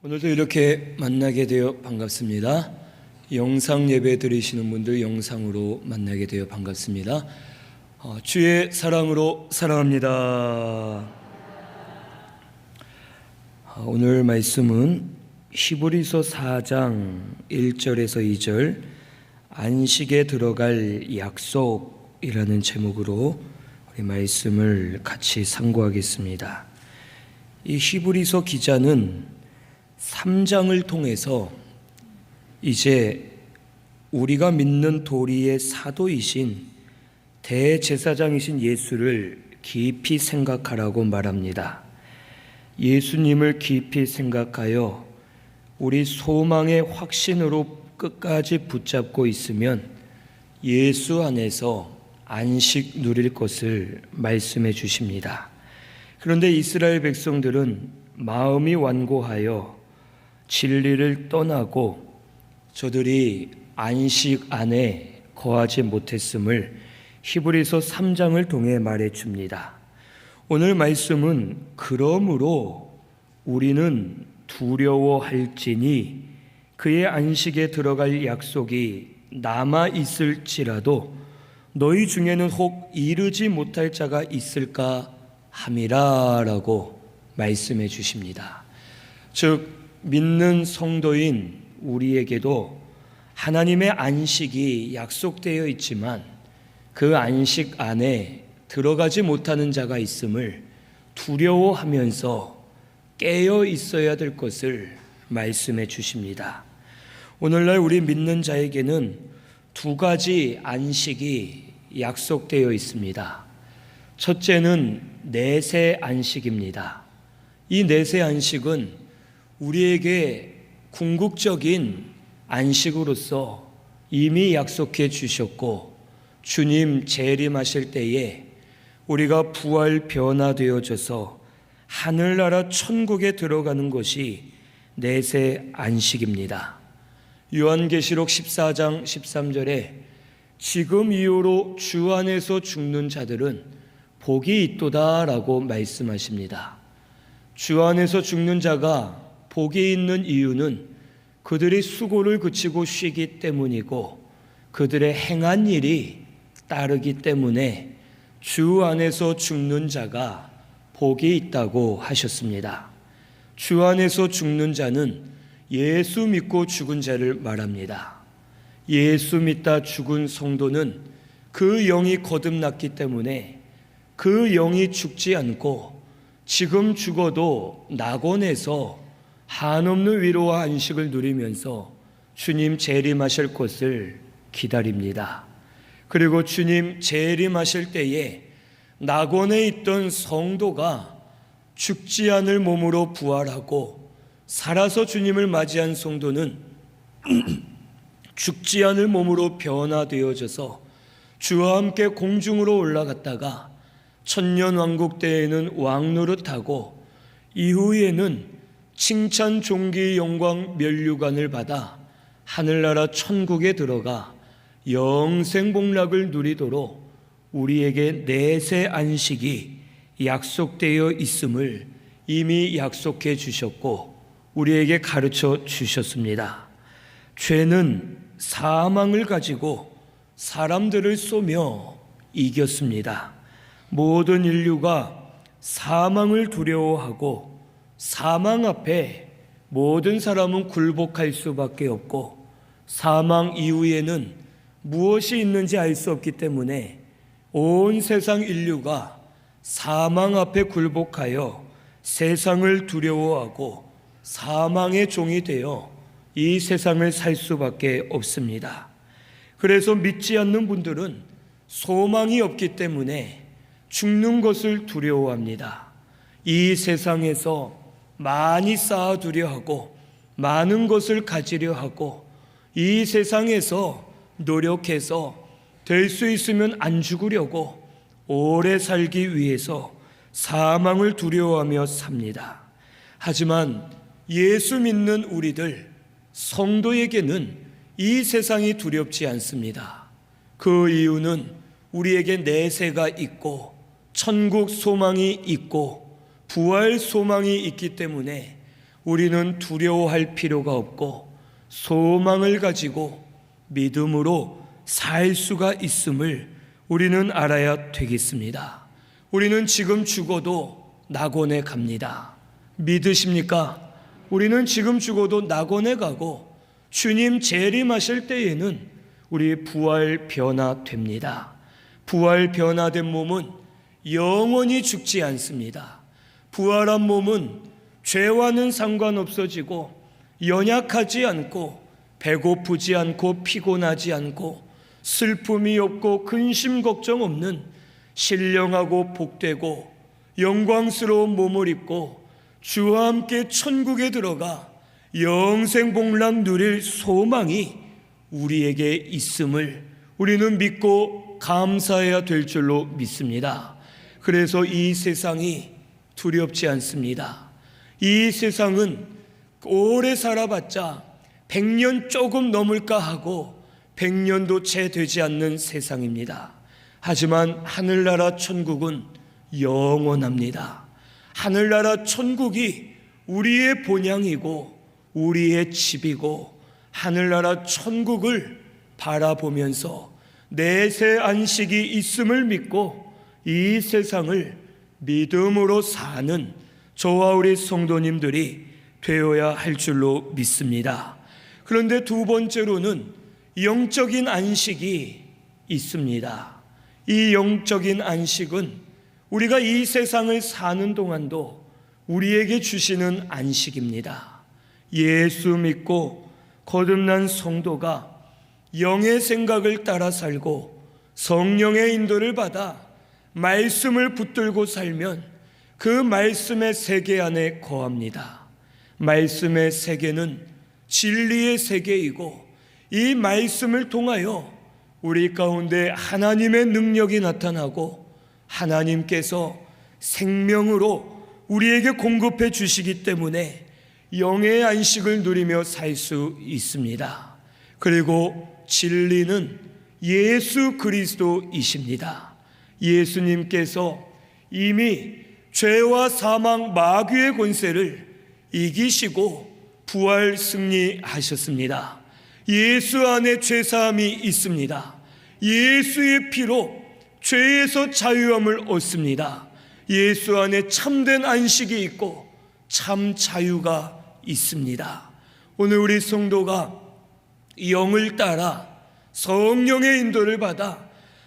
오늘도 이렇게 만나게 되어 반갑습니다. 영상 예배 드리시는 분들 영상으로 만나게 되어 반갑습니다. 주의 사랑으로 사랑합니다. 오늘 말씀은 히브리서 4장 1절에서 2절 안식에 들어갈 약속이라는 제목으로 우리 말씀을 같이 상고하겠습니다. 이 히브리서 기자는 3장을 통해서 이제 우리가 믿는 도리의 사도이신 대제사장이신 예수를 깊이 생각하라고 말합니다. 예수님을 깊이 생각하여 우리 소망의 확신으로 끝까지 붙잡고 있으면 예수 안에서 안식 누릴 것을 말씀해 주십니다. 그런데 이스라엘 백성들은 마음이 완고하여 진리를 떠나고 저들이 안식 안에 거하지 못했음을 히브리서 3장을 통해 말해 줍니다. 오늘 말씀은 그러므로 우리는 두려워할지니 그의 안식에 들어갈 약속이 남아 있을지라도 너희 중에는 혹 이르지 못할 자가 있을까 함이라 라고 말씀해 주십니다. 즉 믿는 성도인 우리에게도 하나님의 안식이 약속되어 있지만 그 안식 안에 들어가지 못하는 자가 있음을 두려워하면서 깨어 있어야 될 것을 말씀해 주십니다. 오늘날 우리 믿는 자에게는 두 가지 안식이 약속되어 있습니다. 첫째는 내세 안식입니다. 이 내세 안식은 우리에게 궁극적인 안식으로서 이미 약속해 주셨고 주님 재림하실 때에 우리가 부활 변화되어져서 하늘나라 천국에 들어가는 것이 내세 안식입니다. 요한계시록 14장 13절에 지금 이후로 주 안에서 죽는 자들은 복이 있도다 라고 말씀하십니다. 주 안에서 죽는 자가 복이 있는 이유는 그들이 수고를 그치고 쉬기 때문이고 그들의 행한 일이 따르기 때문에 주 안에서 죽는 자가 복이 있다고 하셨습니다. 주 안에서 죽는 자는 예수 믿고 죽은 자를 말합니다. 예수 믿다 죽은 성도는 그 영이 거듭났기 때문에 그 영이 죽지 않고 지금 죽어도 낙원에서 한없는 위로와 안식을 누리면서 주님 재림하실 것을 기다립니다. 그리고 주님 재림하실 때에 낙원에 있던 성도가 죽지 않을 몸으로 부활하고 살아서 주님을 맞이한 성도는 죽지 않을 몸으로 변화되어져서 주와 함께 공중으로 올라갔다가 천년왕국 때에는 왕노릇하고 이후에는 칭찬, 존귀, 영광, 면류관을 받아 하늘나라 천국에 들어가 영생복락을 누리도록 우리에게 내세 안식이 약속되어 있음을 이미 약속해 주셨고 우리에게 가르쳐 주셨습니다. 죄는 사망을 가지고 사람들을 쏘며 이겼습니다. 모든 인류가 사망을 두려워하고 사망 앞에 모든 사람은 굴복할 수밖에 없고 사망 이후에는 무엇이 있는지 알 수 없기 때문에 온 세상 인류가 사망 앞에 굴복하여 세상을 두려워하고 사망의 종이 되어 이 세상을 살 수밖에 없습니다. 그래서 믿지 않는 분들은 소망이 없기 때문에 죽는 것을 두려워합니다. 이 세상에서 많이 쌓아두려 하고 많은 것을 가지려 하고 이 세상에서 노력해서 될 수 있으면 안 죽으려고 오래 살기 위해서 사망을 두려워하며 삽니다. 하지만 예수 믿는 우리들 성도에게는 이 세상이 두렵지 않습니다. 그 이유는 우리에게 내세가 있고 천국 소망이 있고 부활 소망이 있기 때문에 우리는 두려워할 필요가 없고 소망을 가지고 믿음으로 살 수가 있음을 우리는 알아야 되겠습니다. 우리는 지금 죽어도 낙원에 갑니다. 믿으십니까? 우리는 지금 죽어도 낙원에 가고 주님 재림하실 때에는 우리 부활 변화됩니다. 부활 변화된 몸은 영원히 죽지 않습니다. 부활한 몸은 죄와는 상관없어지고 연약하지 않고 배고프지 않고 피곤하지 않고 슬픔이 없고 근심 걱정 없는 신령하고 복되고 영광스러운 몸을 입고 주와 함께 천국에 들어가 영생 복락 누릴 소망이 우리에게 있음을 우리는 믿고 감사해야 될 줄로 믿습니다. 그래서 이 세상이 두렵지 않습니다. 이 세상은 오래 살아봤자 100년 조금 넘을까 하고 100년도 채 되지 않는 세상입니다. 하지만 하늘나라 천국은 영원합니다. 하늘나라 천국이 우리의 본향이고 우리의 집이고 하늘나라 천국을 바라보면서 내세 안식이 있음을 믿고 이 세상을 믿음으로 사는 저와 우리 성도님들이 되어야 할 줄로 믿습니다. 그런데 두 번째로는 영적인 안식이 있습니다. 이 영적인 안식은 우리가 이 세상을 사는 동안도 우리에게 주시는 안식입니다. 예수 믿고 거듭난 성도가 영의 생각을 따라 살고 성령의 인도를 받아 말씀을 붙들고 살면 그 말씀의 세계 안에 거합니다. 말씀의 세계는 진리의 세계이고 이 말씀을 통하여 우리 가운데 하나님의 능력이 나타나고 하나님께서 생명으로 우리에게 공급해 주시기 때문에 영의 안식을 누리며 살 수 있습니다. 그리고 진리는 예수 그리스도이십니다. 예수님께서 이미 죄와 사망 마귀의 권세를 이기시고 부활 승리하셨습니다. 예수 안에 죄사함이 있습니다. 예수의 피로 죄에서 자유함을 얻습니다. 예수 안에 참된 안식이 있고 참 자유가 있습니다. 오늘 우리 성도가 영을 따라 성령의 인도를 받아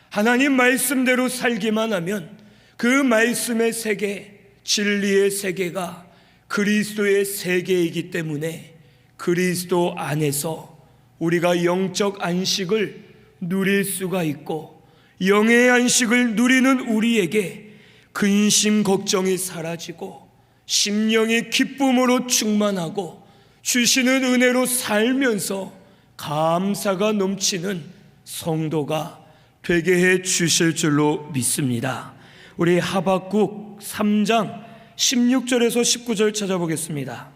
하나님 말씀대로 살기만 하면 그 말씀의 세계, 진리의 세계가 그리스도의 세계이기 때문에 그리스도 안에서 우리가 영적 안식을 누릴 수가 있고 영의 안식을 누리는 우리에게 근심 걱정이 사라지고 심령이 기쁨으로 충만하고 주시는 은혜로 살면서 감사가 넘치는 성도가 되게 해 주실 줄로 믿습니다. 우리 하박국 3장 16절에서 19절 찾아보겠습니다.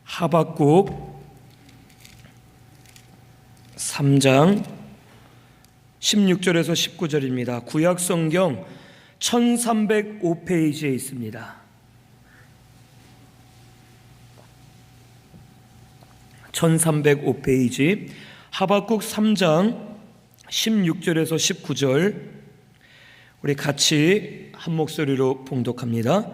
하박국 3장 16절에서 19절입니다. 구약성경 1305페이지에 있습니다. 1305페이지 하박국 3장 16절에서 19절 우리 같이 한 목소리로 봉독합니다.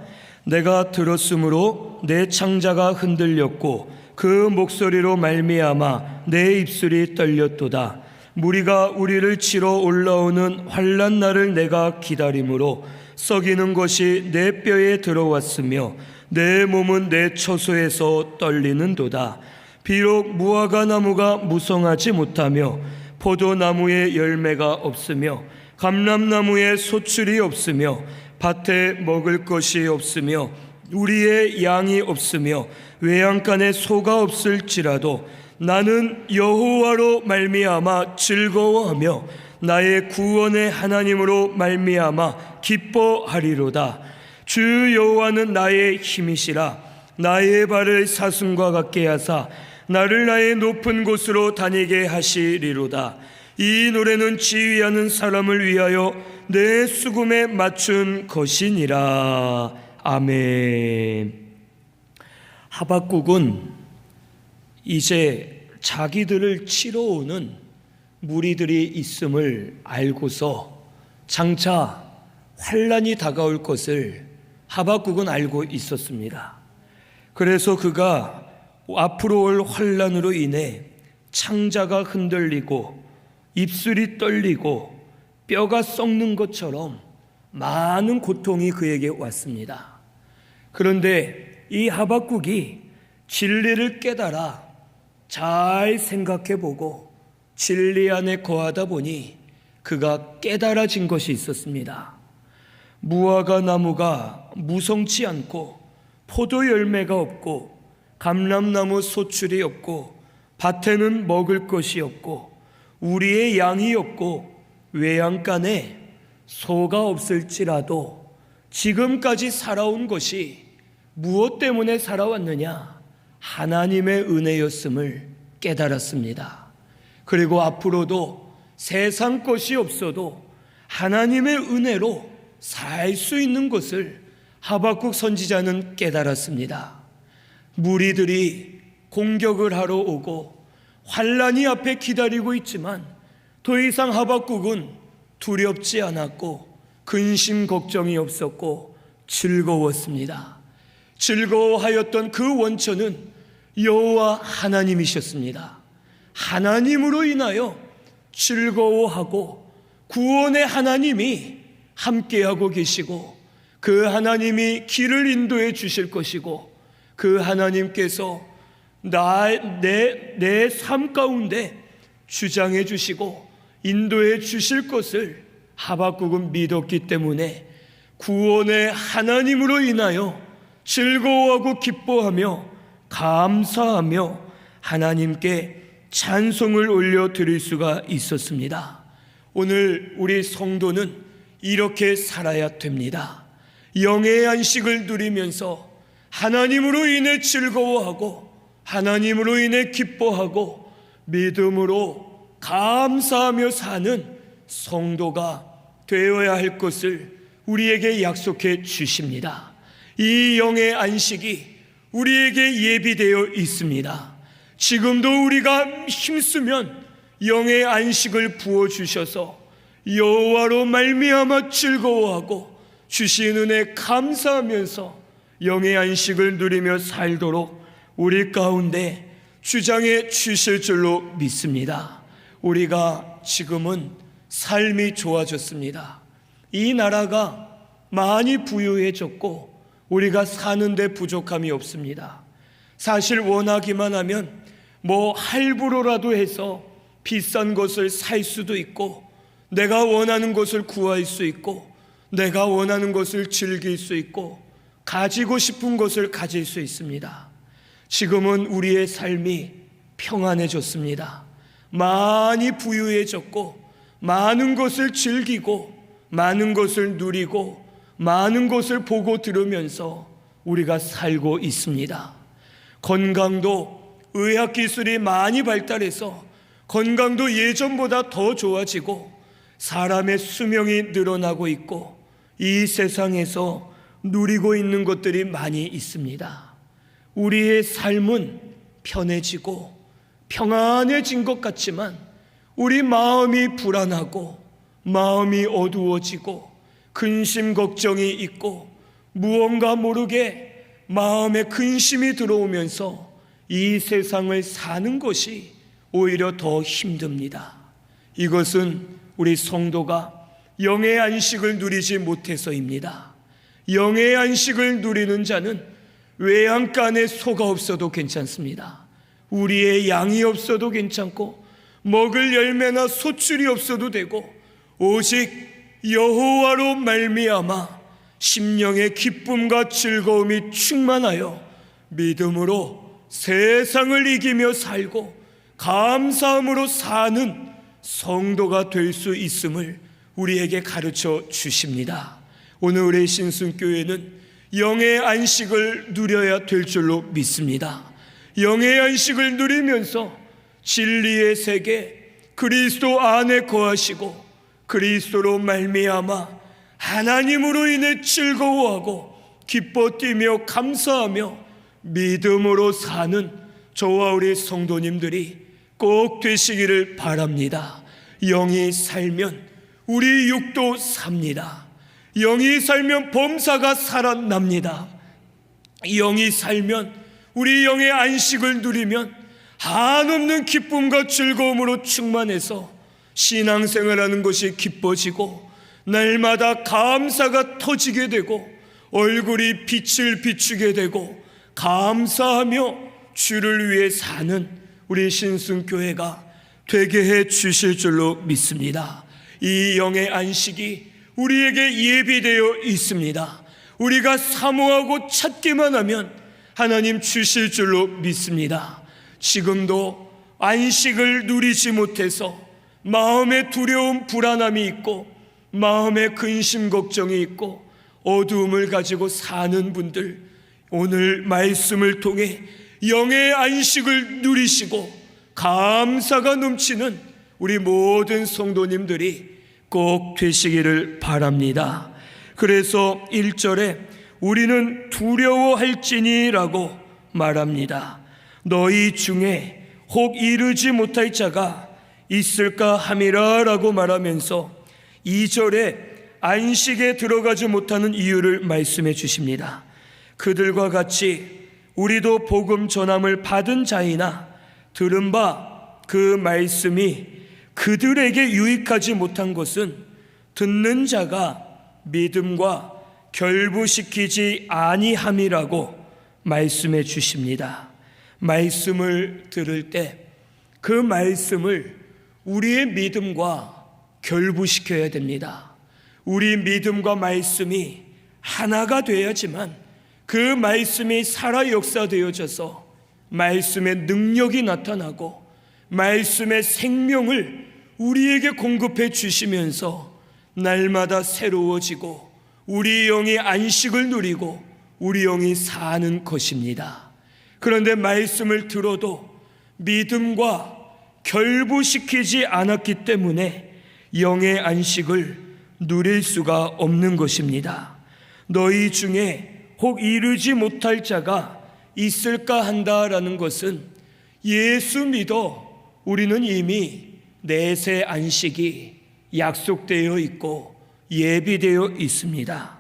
내가 들었으므로 내 창자가 흔들렸고 그 목소리로 말미암아 내 입술이 떨렸도다. 무리가 우리를 치러 올라오는 환난 날을 내가 기다림으로 썩이는 것이 내 뼈에 들어왔으며 내 몸은 내 처소에서 떨리는도다. 비록 무화과 나무가 무성하지 못하며 포도나무에 열매가 없으며 감람나무에 소출이 없으며 밭에 먹을 것이 없으며 우리의 양이 없으며 외양간에 소가 없을지라도 나는 여호와로 말미암아 즐거워하며 나의 구원의 하나님으로 말미암아 기뻐하리로다. 주 여호와는 나의 힘이시라. 나의 발을 사슴과 같게 하사 나를 나의 높은 곳으로 다니게 하시리로다. 이 노래는 지휘하는 사람을 위하여 내 수금에 맞춘 것이니라. 아멘. 하박국은 이제 자기들을 치러 오는 무리들이 있음을 알고서 장차 환란이 다가올 것을 하박국은 알고 있었습니다. 그래서 그가 앞으로 올 환란으로 인해 창자가 흔들리고 입술이 떨리고 뼈가 썩는 것처럼 많은 고통이 그에게 왔습니다. 그런데 이 하박국이 진리를 깨달아 잘 생각해보고 진리 안에 거하다 보니 그가 깨달아진 것이 있었습니다. 무화과 나무가 무성치 않고 포도 열매가 없고 감람나무 소출이 없고 밭에는 먹을 것이 없고 우리의 양이 없고 외양간에 소가 없을지라도 지금까지 살아온 것이 무엇 때문에 살아왔느냐? 하나님의 은혜였음을 깨달았습니다. 그리고 앞으로도 세상 것이 없어도 하나님의 은혜로 살 수 있는 것을 하박국 선지자는 깨달았습니다. 무리들이 공격을 하러 오고 환란이 앞에 기다리고 있지만 더 이상 하박국은 두렵지 않았고 근심 걱정이 없었고 즐거웠습니다. 즐거워하였던 그 원천은 여호와 하나님이셨습니다. 하나님으로 인하여 즐거워하고 구원의 하나님이 함께하고 계시고 그 하나님이 길을 인도해 주실 것이고 그 하나님께서 내 삶 가운데 주장해 주시고 인도해 주실 것을 하박국은 믿었기 때문에 구원의 하나님으로 인하여 즐거워하고 기뻐하며 감사하며 하나님께 찬송을 올려드릴 수가 있었습니다. 오늘 우리 성도는 이렇게 살아야 됩니다. 영의 안식을 누리면서 하나님으로 인해 즐거워하고 하나님으로 인해 기뻐하고 믿음으로 감사하며 사는 성도가 되어야 할 것을 우리에게 약속해 주십니다. 이 영의 안식이 우리에게 예비되어 있습니다. 지금도 우리가 힘쓰면 영의 안식을 부어주셔서 여호와로 말미암아 즐거워하고 주신 은혜 감사하면서 영의 안식을 누리며 살도록 우리 가운데 주장해 주실 줄로 믿습니다. 우리가 지금은 삶이 좋아졌습니다. 이 나라가 많이 부유해졌고 우리가 사는데 부족함이 없습니다. 사실 원하기만 하면 할부로라도 해서 비싼 것을 살 수도 있고 내가 원하는 것을 구할 수 있고 내가 원하는 것을 즐길 수 있고 가지고 싶은 것을 가질 수 있습니다. 지금은 우리의 삶이 평안해졌습니다. 많이 부유해졌고 많은 것을 즐기고 많은 것을 누리고 많은 것을 보고 들으면서 우리가 살고 있습니다. 건강도 의학기술이 많이 발달해서 건강도 예전보다 더 좋아지고 사람의 수명이 늘어나고 있고 이 세상에서 누리고 있는 것들이 많이 있습니다. 우리의 삶은 편해지고 평안해진 것 같지만 우리 마음이 불안하고 마음이 어두워지고 근심 걱정이 있고 무언가 모르게 마음에 근심이 들어오면서 이 세상을 사는 것이 오히려 더 힘듭니다. 이것은 우리 성도가 영의 안식을 누리지 못해서입니다. 영의 안식을 누리는 자는 외양간에 소가 없어도 괜찮습니다. 우리의 양이 없어도 괜찮고 먹을 열매나 소출이 없어도 되고 오직 여호와로 말미암아 심령의 기쁨과 즐거움이 충만하여 믿음으로 세상을 이기며 살고 감사함으로 사는 성도가 될 수 있음을 우리에게 가르쳐 주십니다. 오늘 우리 신순교회는 영의 안식을 누려야 될 줄로 믿습니다. 영의 안식을 누리면서 진리의 세계 그리스도 안에 거하시고 그리스도로 말미암아 하나님으로 인해 즐거워하고 기뻐 뛰며 감사하며 믿음으로 사는 저와 우리 성도님들이 꼭 되시기를 바랍니다. 영이 살면 우리 육도 삽니다. 영이 살면 범사가 살아납니다. 영이 살면 우리 영의 안식을 누리면 한없는 기쁨과 즐거움으로 충만해서 신앙생활하는 것이 기뻐지고 날마다 감사가 터지게 되고 얼굴이 빛을 비추게 되고 감사하며 주를 위해 사는 우리 신승교회가 되게 해 주실 줄로 믿습니다. 이 영의 안식이 우리에게 예비되어 있습니다. 우리가 사모하고 찾기만 하면 하나님 주실 줄로 믿습니다. 지금도 안식을 누리지 못해서 마음에 두려움, 불안함이 있고 마음에 근심, 걱정이 있고 어두움을 가지고 사는 분들, 오늘 말씀을 통해 영의 안식을 누리시고 감사가 넘치는 우리 모든 성도님들이 꼭 되시기를 바랍니다. 그래서 1절에 우리는 두려워할지니라고 말합니다. 너희 중에 혹 이르지 못할 자가 있을까 함이라 라고 말하면서 2절에 안식에 들어가지 못하는 이유를 말씀해 주십니다. 그들과 같이 우리도 복음 전함을 받은 자이나 들은 바 그 말씀이 그들에게 유익하지 못한 것은 듣는 자가 믿음과 결부시키지 아니함이라고 말씀해 주십니다. 말씀을 들을 때 그 말씀을 우리의 믿음과 결부시켜야 됩니다. 우리 믿음과 말씀이 하나가 되어야지만 그 말씀이 살아 역사되어져서 말씀의 능력이 나타나고 말씀의 생명을 우리에게 공급해 주시면서 날마다 새로워지고 우리 영이 안식을 누리고 우리 영이 사는 것입니다. 그런데 말씀을 들어도 믿음과 결부시키지 않았기 때문에 영의 안식을 누릴 수가 없는 것입니다. 너희 중에 혹 이르지 못할 자가 있을까 한다라는 것은 예수 믿어 우리는 이미 내세 안식이 약속되어 있고 예비되어 있습니다.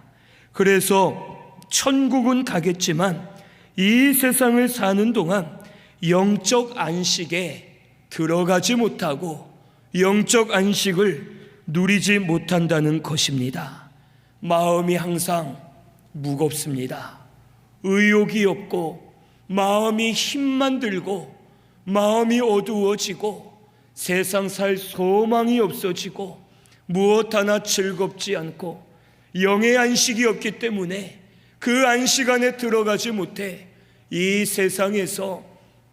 그래서 천국은 가겠지만 이 세상을 사는 동안 영적 안식에 들어가지 못하고 영적 안식을 누리지 못한다는 것입니다. 마음이 항상 무겁습니다. 의욕이 없고 마음이 힘만 들고 마음이 어두워지고 세상 살 소망이 없어지고 무엇 하나 즐겁지 않고 영의 안식이 없기 때문에 그 안식 안에 들어가지 못해 이 세상에서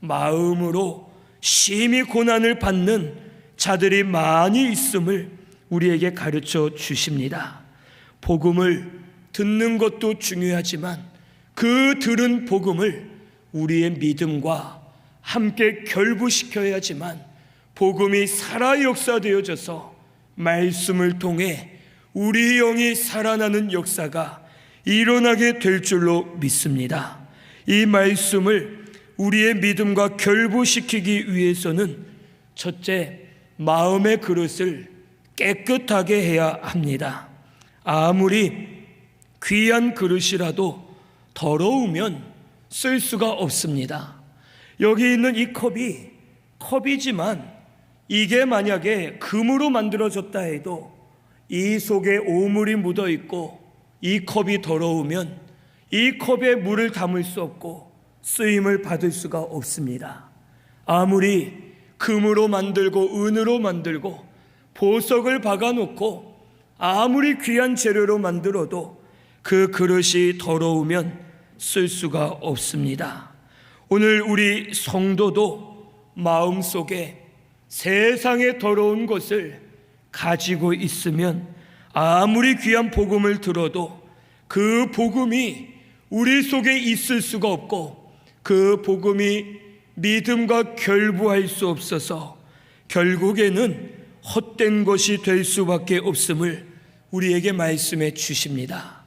마음으로 심히 고난을 받는 자들이 많이 있음을 우리에게 가르쳐 주십니다. 복음을 듣는 것도 중요하지만 그 들은 복음을 우리의 믿음과 함께 결부시켜야지만 복음이 살아 역사되어져서 말씀을 통해 우리 영이 살아나는 역사가 일어나게 될 줄로 믿습니다. 이 말씀을 우리의 믿음과 결부시키기 위해서는 첫째, 마음의 그릇을 깨끗하게 해야 합니다. 아무리 귀한 그릇이라도 더러우면 쓸 수가 없습니다. 여기 있는 이 컵이지만 이게 만약에 금으로 만들어졌다 해도 이 속에 오물이 묻어 있고 이 컵이 더러우면 이 컵에 물을 담을 수 없고 쓰임을 받을 수가 없습니다. 아무리 금으로 만들고 은으로 만들고 보석을 박아놓고 아무리 귀한 재료로 만들어도 그 그릇이 더러우면 쓸 수가 없습니다. 오늘 우리 성도도 마음속에 세상의 더러운 것을 가지고 있으면 아무리 귀한 복음을 들어도 그 복음이 우리 속에 있을 수가 없고 그 복음이 믿음과 결부할 수 없어서 결국에는 헛된 것이 될 수밖에 없음을 우리에게 말씀해 주십니다.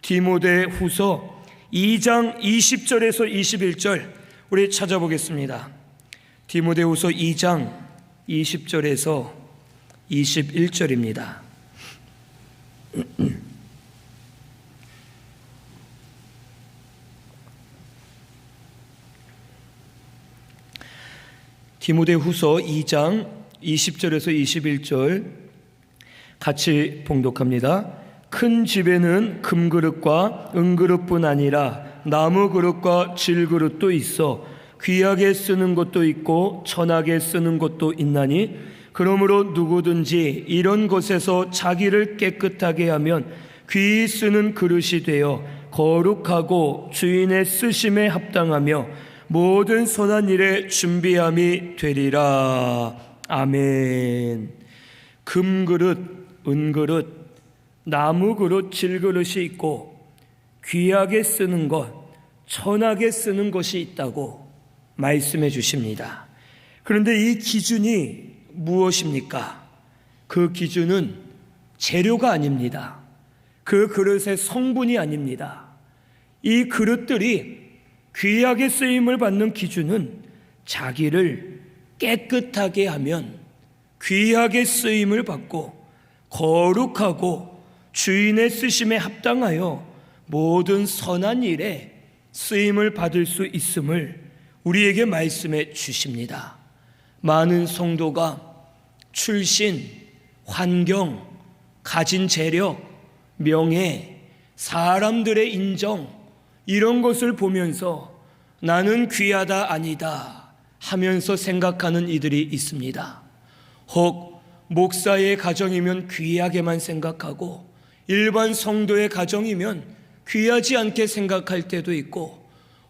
디모데 후서 2장 20절에서 21절 우리 찾아보겠습니다. 디모데후서 2장 20절에서 21절입니다. 디모데후서 2장 20절에서 21절 같이 봉독합니다. 큰 집에는 금그릇과 은그릇뿐 아니라 나무그릇과 질그릇도 있어 귀하게 쓰는 것도 있고 천하게 쓰는 것도 있나니 그러므로 누구든지 이런 것에서 자기를 깨끗하게 하면 귀히 쓰는 그릇이 되어 거룩하고 주인의 쓰심에 합당하며 모든 선한 일에 준비함이 되리라. 아멘. 금그릇, 은그릇, 나무그릇, 질그릇이 있고 귀하게 쓰는 것, 천하게 쓰는 것이 있다고 말씀해 주십니다. 그런데 이 기준이 무엇입니까? 그 기준은 재료가 아닙니다. 그 그릇의 성분이 아닙니다. 이 그릇들이 귀하게 쓰임을 받는 기준은 자기를 깨끗하게 하면 귀하게 쓰임을 받고 거룩하고 주인의 쓰심에 합당하여 모든 선한 일에 쓰임을 받을 수 있음을 우리에게 말씀해 주십니다. 많은 성도가 출신, 환경, 가진 재력, 명예, 사람들의 인정 이런 것을 보면서 나는 귀하다 아니다 하면서 생각하는 이들이 있습니다. 혹 목사의 가정이면 귀하게만 생각하고 일반 성도의 가정이면 귀하지 않게 생각할 때도 있고,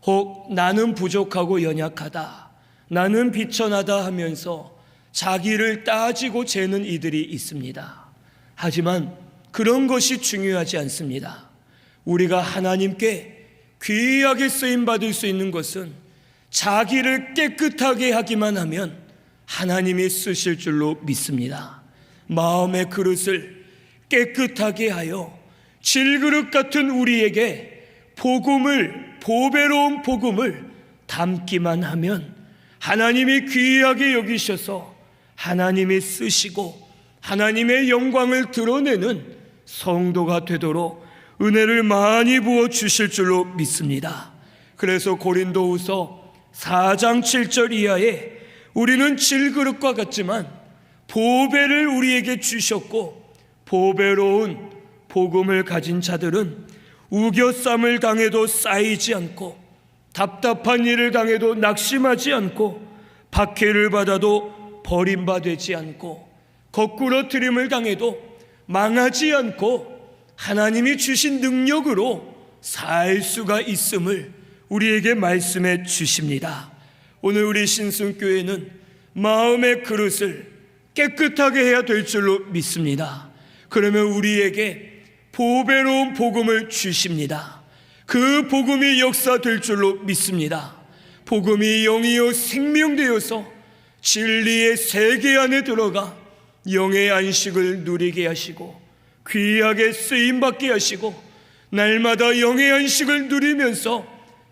혹 나는 부족하고 연약하다, 나는 비천하다 하면서 자기를 따지고 재는 이들이 있습니다. 하지만 그런 것이 중요하지 않습니다. 우리가 하나님께 귀하게 쓰임받을 수 있는 것은 자기를 깨끗하게 하기만 하면 하나님이 쓰실 줄로 믿습니다. 마음의 그릇을 깨끗하게 하여 질그릇 같은 우리에게 복음을, 보배로운 복음을 담기만 하면 하나님이 귀하게 여기셔서 하나님이 쓰시고 하나님의 영광을 드러내는 성도가 되도록 은혜를 많이 부어 주실 줄로 믿습니다. 그래서 고린도후서 4장 7절 이하에 우리는 질그릇과 같지만 보배를 우리에게 주셨고, 보배로운 복음을 가진 자들은 우겨쌈을 당해도 쌓이지 않고, 답답한 일을 당해도 낙심하지 않고, 박해를 받아도 버림받지 않고, 거꾸러뜨림을 당해도 망하지 않고 하나님이 주신 능력으로 살 수가 있음을 우리에게 말씀해 주십니다. 오늘 우리 신순교회는 마음의 그릇을 깨끗하게 해야 될 줄로 믿습니다. 그러면 우리에게 보배로운 복음을 주십니다. 그 복음이 역사될 줄로 믿습니다. 복음이 영이요 생명되어서 진리의 세계 안에 들어가 영의 안식을 누리게 하시고 귀하게 쓰임받게 하시고 날마다 영의 안식을 누리면서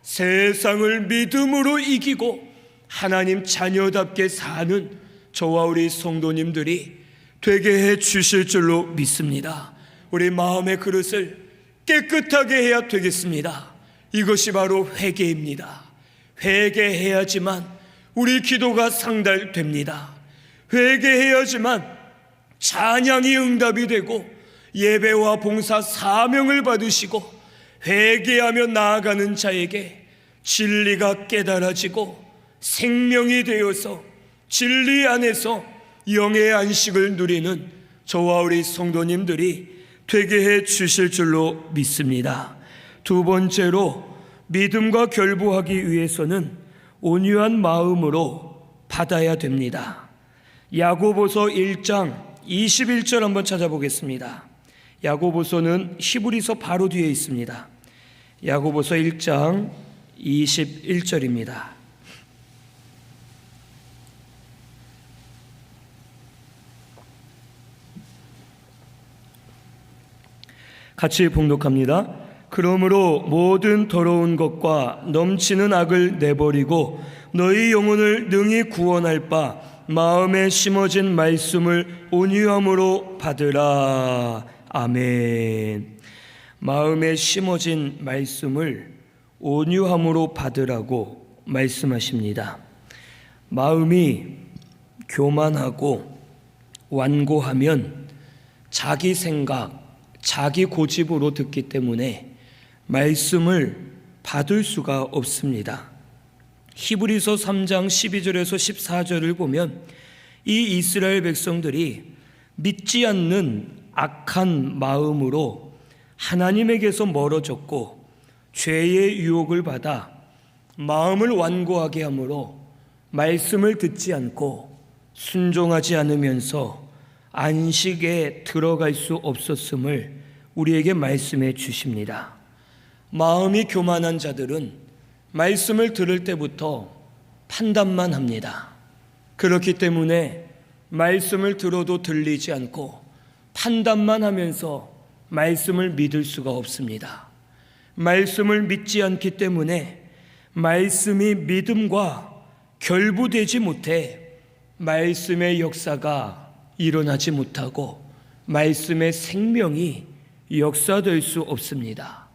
세상을 믿음으로 이기고 하나님 자녀답게 사는 저와 우리 성도님들이 되게 해 주실 줄로 믿습니다. 우리 마음의 그릇을 깨끗하게 해야 되겠습니다. 이것이 바로 회개입니다. 회개해야지만 우리 기도가 상달됩니다. 회개해야지만 찬양이 응답이 되고 예배와 봉사 사명을 받으시고, 회개하며 나아가는 자에게 진리가 깨달아지고 생명이 되어서 진리 안에서 영의 안식을 누리는 저와 우리 성도님들이 되게 해 주실 줄로 믿습니다. 두 번째로 믿음과 결부하기 위해서는 온유한 마음으로 받아야 됩니다. 야고보서 1장 21절 한번 찾아보겠습니다. 야고보서는 히브리서 바로 뒤에 있습니다. 야고보서 1장 21절입니다. 같이 봉독합니다. 그러므로 모든 더러운 것과 넘치는 악을 내버리고 너희 영혼을 능히 구원할 바 마음에 심어진 말씀을 온유함으로 받으라. 아멘. 마음에 심어진 말씀을 온유함으로 받으라고 말씀하십니다. 마음이 교만하고 완고하면 자기 생각, 자기 고집으로 듣기 때문에 말씀을 받을 수가 없습니다. 히브리서 3장 12절에서 14절을 보면 이 이스라엘 백성들이 믿지 않는 악한 마음으로 하나님에게서 멀어졌고 죄의 유혹을 받아 마음을 완고하게 하므로 말씀을 듣지 않고 순종하지 않으면서 안식에 들어갈 수 없었음을 우리에게 말씀해 주십니다. 마음이 교만한 자들은 말씀을 들을 때부터 판단만 합니다. 그렇기 때문에 말씀을 들어도 들리지 않고 판단만 하면서 말씀을 믿을 수가 없습니다. 말씀을 믿지 않기 때문에 말씀이 믿음과 결부되지 못해 말씀의 역사가 일어나지 못하고 말씀의 생명이 역사될 수 없습니다.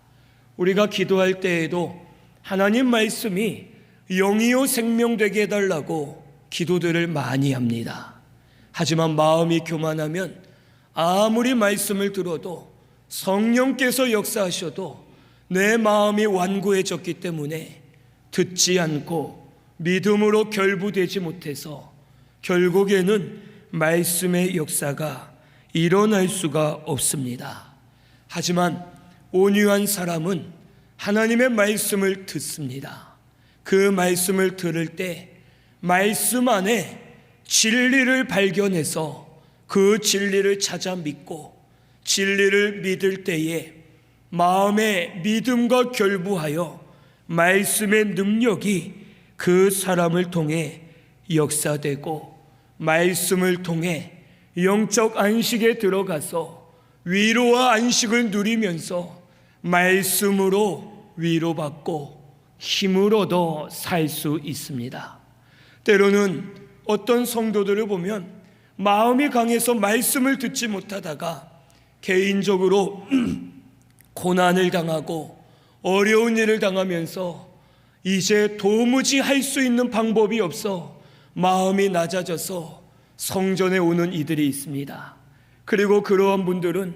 우리가 기도할 때에도 하나님 말씀이 영이요 생명되게 해달라고 기도들을 많이 합니다. 하지만 마음이 교만하면 아무리 말씀을 들어도 성령께서 역사하셔도 내 마음이 완고해졌기 때문에 듣지 않고 믿음으로 결부되지 못해서 결국에는 말씀의 역사가 일어날 수가 없습니다. 하지만 온유한 사람은 하나님의 말씀을 듣습니다. 그 말씀을 들을 때 말씀 안에 진리를 발견해서 그 진리를 찾아 믿고 진리를 믿을 때에 마음의 믿음과 결부하여 말씀의 능력이 그 사람을 통해 역사되고 말씀을 통해 영적 안식에 들어가서 위로와 안식을 누리면서 말씀으로 위로받고 힘을 얻어 살 수 있습니다. 때로는 어떤 성도들을 보면 마음이 강해서 말씀을 듣지 못하다가 개인적으로 고난을 당하고 어려운 일을 당하면서 이제 도무지 할 수 있는 방법이 없어 마음이 낮아져서 성전에 오는 이들이 있습니다. 그리고 그러한 분들은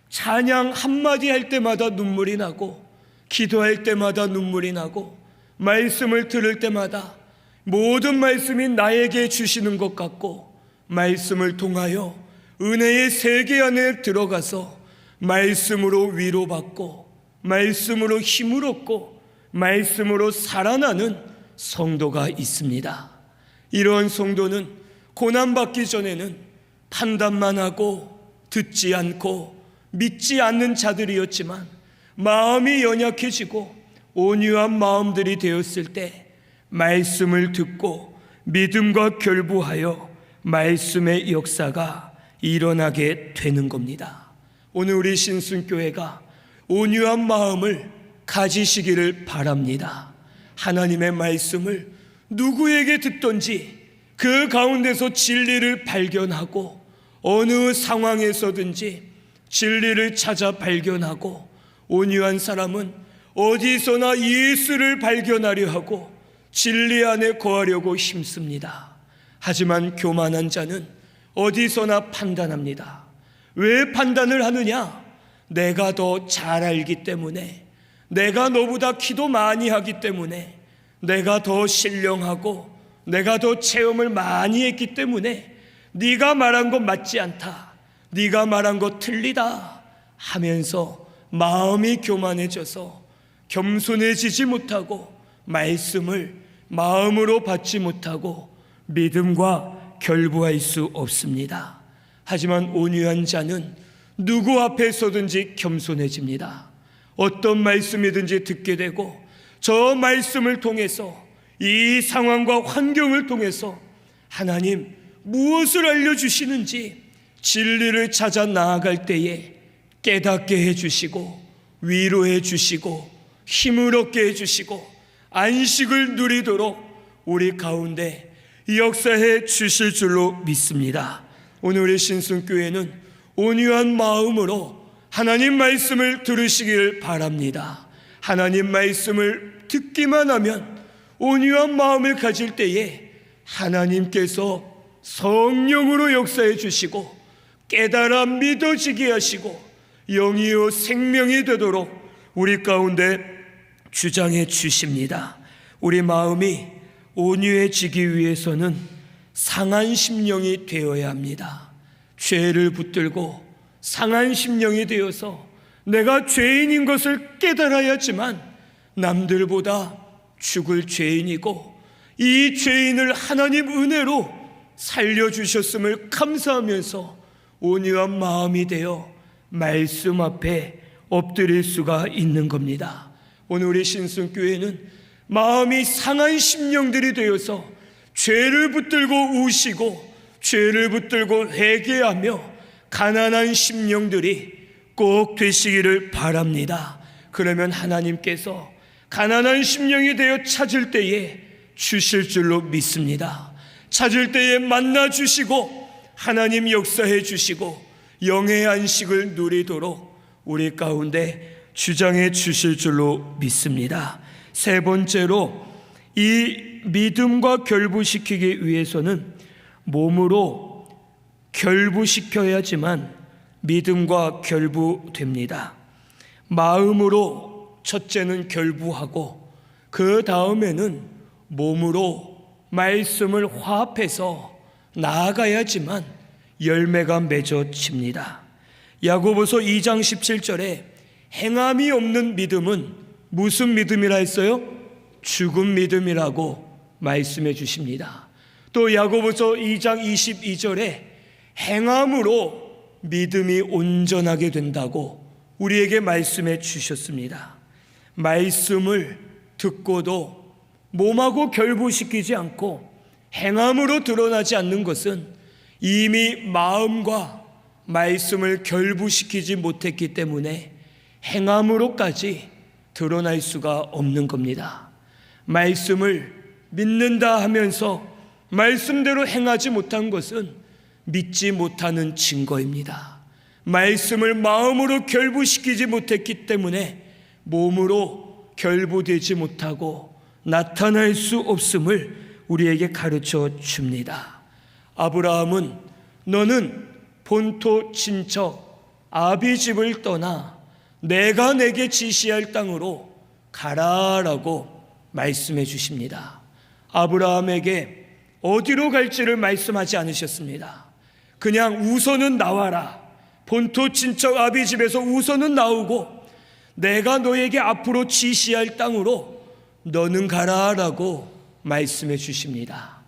찬양 한마디 할 때마다 눈물이 나고 기도할 때마다 눈물이 나고 말씀을 들을 때마다 모든 말씀이 나에게 주시는 것 같고 말씀을 통하여 은혜의 세계 안에 들어가서 말씀으로 위로받고 말씀으로 힘을 얻고 말씀으로 살아나는 성도가 있습니다. 이러한 성도는 고난받기 전에는 판단만 하고 듣지 않고 믿지 않는 자들이었지만 마음이 연약해지고 온유한 마음들이 되었을 때 말씀을 듣고 믿음과 결부하여 말씀의 역사가 일어나게 되는 겁니다. 오늘 우리 신순교회가 온유한 마음을 가지시기를 바랍니다. 하나님의 말씀을 누구에게 듣든지 그 가운데서 진리를 발견하고 어느 상황에서든지 진리를 찾아 발견하고 온유한 사람은 어디서나 예수를 발견하려 하고 진리 안에 거하려고 힘씁니다. 하지만 교만한 자는 어디서나 판단합니다. 왜 판단을 하느냐? 내가 더 잘 알기 때문에, 내가 너보다 기도 많이 하기 때문에, 내가 더 신령하고 내가 더 체험을 많이 했기 때문에 네가 말한 것 맞지 않다, 네가 말한 것 틀리다 하면서 마음이 교만해져서 겸손해지지 못하고 말씀을 마음으로 받지 못하고 믿음과 결부할 수 없습니다. 하지만 온유한 자는 누구 앞에서든지 겸손해집니다. 어떤 말씀이든지 듣게 되고 저 말씀을 통해서 이 상황과 환경을 통해서 하나님 무엇을 알려주시는지 진리를 찾아 나아갈 때에 깨닫게 해주시고 위로해 주시고 힘을 얻게 해주시고 안식을 누리도록 우리 가운데 역사해 주실 줄로 믿습니다. 오늘 우리 신순교회는 온유한 마음으로 하나님 말씀을 들으시길 바랍니다. 하나님 말씀을 듣기만 하면 온유한 마음을 가질 때에 하나님께서 성령으로 역사해 주시고 깨달아 믿어지게 하시고 영이요 생명이 되도록 우리 가운데 주장해 주십니다. 우리 마음이 온유해지기 위해서는 상한 심령이 되어야 합니다. 죄를 붙들고 상한 심령이 되어서 내가 죄인인 것을 깨달아야지만 남들보다 죽을 죄인이고 이 죄인을 하나님 은혜로 살려주셨음을 감사하면서 온유한 마음이 되어 말씀 앞에 엎드릴 수가 있는 겁니다. 오늘 우리 신순교회는 마음이 상한 심령들이 되어서 죄를 붙들고 우시고 죄를 붙들고 회개하며 가난한 심령들이 꼭 되시기를 바랍니다. 그러면 하나님께서 가난한 심령이 되어 찾을 때에 주실 줄로 믿습니다. 찾을 때에 만나 주시고 하나님 역사해 주시고 영의 안식을 누리도록 우리 가운데 주장해 주실 줄로 믿습니다. 세 번째로 이 믿음과 결부시키기 위해서는 몸으로 결부시켜야지만 믿음과 결부됩니다. 마음으로 첫째는 결부하고 그 다음에는 몸으로 말씀을 화합해서 나아가야지만 열매가 맺어집니다. 야고보서 2장 17절에 행함이 없는 믿음은 무슨 믿음이라 했어요? 죽은 믿음이라고 말씀해 주십니다. 또 야고보서 2장 22절에 행함으로 믿음이 온전하게 된다고 우리에게 말씀해 주셨습니다. 말씀을 듣고도 몸하고 결부시키지 않고 행함으로 드러나지 않는 것은 이미 마음과 말씀을 결부시키지 못했기 때문에 행함으로까지 드러날 수가 없는 겁니다. 말씀을 믿는다 하면서 말씀대로 행하지 못한 것은 믿지 못하는 증거입니다. 말씀을 마음으로 결부시키지 못했기 때문에 몸으로 결부되지 못하고 나타날 수 없음을 우리에게 가르쳐 줍니다. 아브라함은 너는 본토 친척 아비 집을 떠나 내가 내게 지시할 땅으로 가라라고 말씀해 주십니다. 아브라함에게 어디로 갈지를 말씀하지 않으셨습니다. 그냥 우선은 나와라. 본토 친척 아비 집에서 우선은 나오고 내가 너에게 앞으로 지시할 땅으로 너는 가라라고 말씀해 주십니다.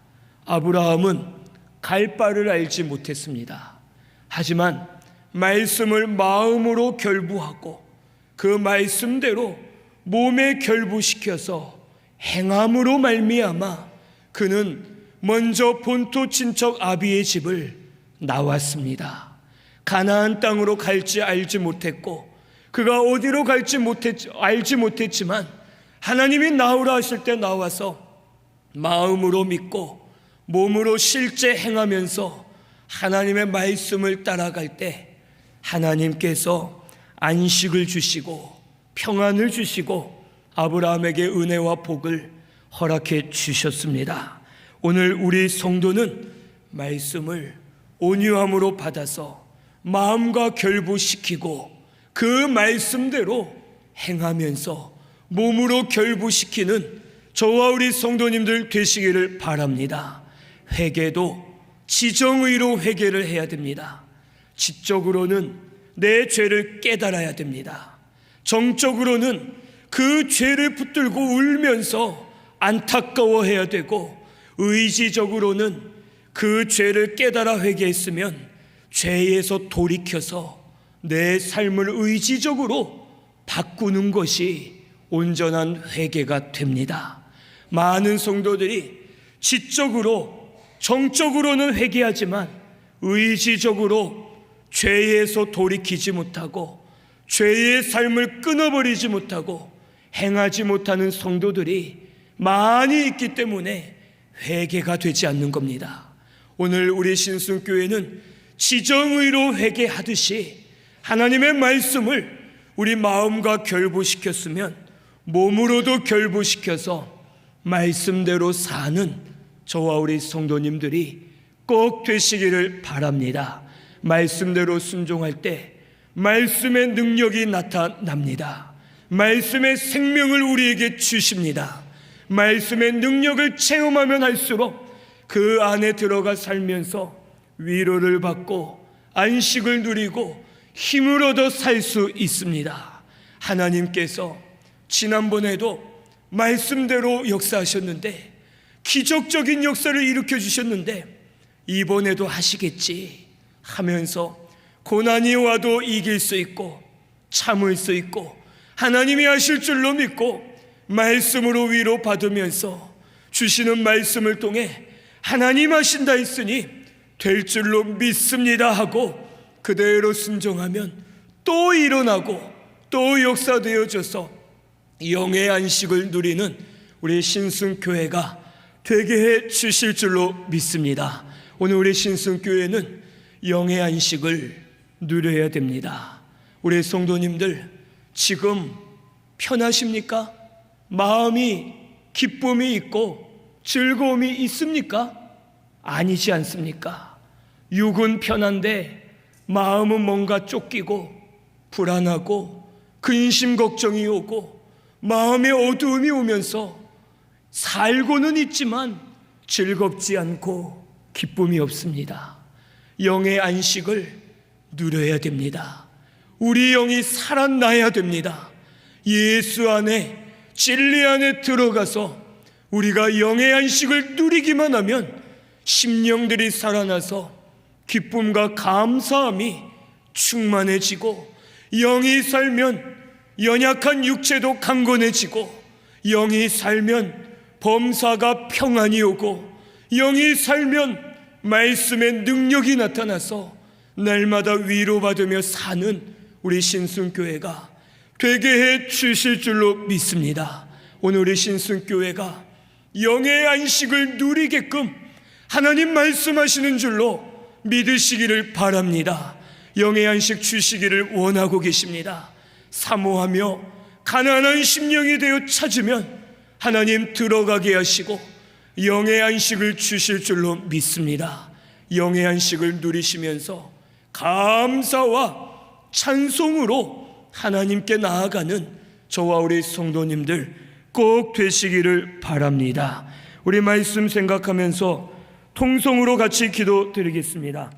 아브라함은 갈 바를 알지 못했습니다. 하지만 말씀을 마음으로 결부하고 그 말씀대로 몸에 결부시켜서 행함으로 말미암아 그는 먼저 본토 친척 아비의 집을 나왔습니다. 가나안 땅으로 갈지 알지 못했고 그가 어디로 갈지 알지 못했지만 하나님이 나오라 하실 때 나와서 마음으로 믿고 몸으로 실제 행하면서 하나님의 말씀을 따라갈 때 하나님께서 안식을 주시고 평안을 주시고 아브라함에게 은혜와 복을 허락해 주셨습니다. 오늘 우리 성도는 말씀을 온유함으로 받아서 마음과 결부시키고 그 말씀대로 행하면서 몸으로 결부시키는 저와 우리 성도님들 되시기를 바랍니다. 회개도 지정의로 회개를 해야 됩니다. 지적으로는 내 죄를 깨달아야 됩니다. 정적으로는 그 죄를 붙들고 울면서 안타까워해야 되고 의지적으로는 그 죄를 깨달아 회개했으면 죄에서 돌이켜서 내 삶을 의지적으로 바꾸는 것이 온전한 회개가 됩니다. 많은 성도들이 지적으로 정적으로는 회개하지만 의지적으로 죄에서 돌이키지 못하고 죄의 삶을 끊어버리지 못하고 행하지 못하는 성도들이 많이 있기 때문에 회개가 되지 않는 겁니다. 오늘 우리 신순교회는 지정의로 회개하듯이 하나님의 말씀을 우리 마음과 결부시켰으면 몸으로도 결부시켜서 말씀대로 사는 저와 우리 성도님들이 꼭 되시기를 바랍니다. 말씀대로 순종할 때 말씀의 능력이 나타납니다. 말씀의 생명을 우리에게 주십니다. 말씀의 능력을 체험하면 할수록 그 안에 들어가 살면서 위로를 받고 안식을 누리고 힘을 얻어 살 수 있습니다. 하나님께서 지난번에도 말씀대로 역사하셨는데, 기적적인 역사를 일으켜 주셨는데 이번에도 하시겠지 하면서 고난이 와도 이길 수 있고 참을 수 있고 하나님이 하실 줄로 믿고 말씀으로 위로받으면서 주시는 말씀을 통해 하나님 하신다 했으니 될 줄로 믿습니다 하고 그대로 순종하면 또 일어나고 또 역사되어져서 영의 안식을 누리는 우리 신순교회가 되게 해 주실 줄로 믿습니다. 오늘 우리 신순교회는 영의 안식을 누려야 됩니다. 우리 성도님들 지금 편하십니까? 마음이 기쁨이 있고 즐거움이 있습니까? 아니지 않습니까? 육은 편한데 마음은 뭔가 쫓기고 불안하고 근심 걱정이 오고 마음에 어두움이 오면서 살고는 있지만 즐겁지 않고 기쁨이 없습니다. 영의 안식을 누려야 됩니다. 우리 영이 살아나야 됩니다. 예수 안에 진리 안에 들어가서 우리가 영의 안식을 누리기만 하면 심령들이 살아나서 기쁨과 감사함이 충만해지고, 영이 살면 연약한 육체도 강건해지고, 영이 살면 범사가 평안이 오고, 영이 살면 말씀의 능력이 나타나서 날마다 위로받으며 사는 우리 신순교회가 되게 해 주실 줄로 믿습니다. 오늘 우리 신순교회가 영의 안식을 누리게끔 하나님 말씀하시는 줄로 믿으시기를 바랍니다. 영의 안식 주시기를 원하고 계십니다. 사모하며 가난한 심령이 되어 찾으면 하나님 들어가게 하시고 영의 안식을 주실 줄로 믿습니다. 영의 안식을 누리시면서 감사와 찬송으로 하나님께 나아가는 저와 우리 성도님들 꼭 되시기를 바랍니다. 우리 말씀 생각하면서 통성으로 같이 기도드리겠습니다.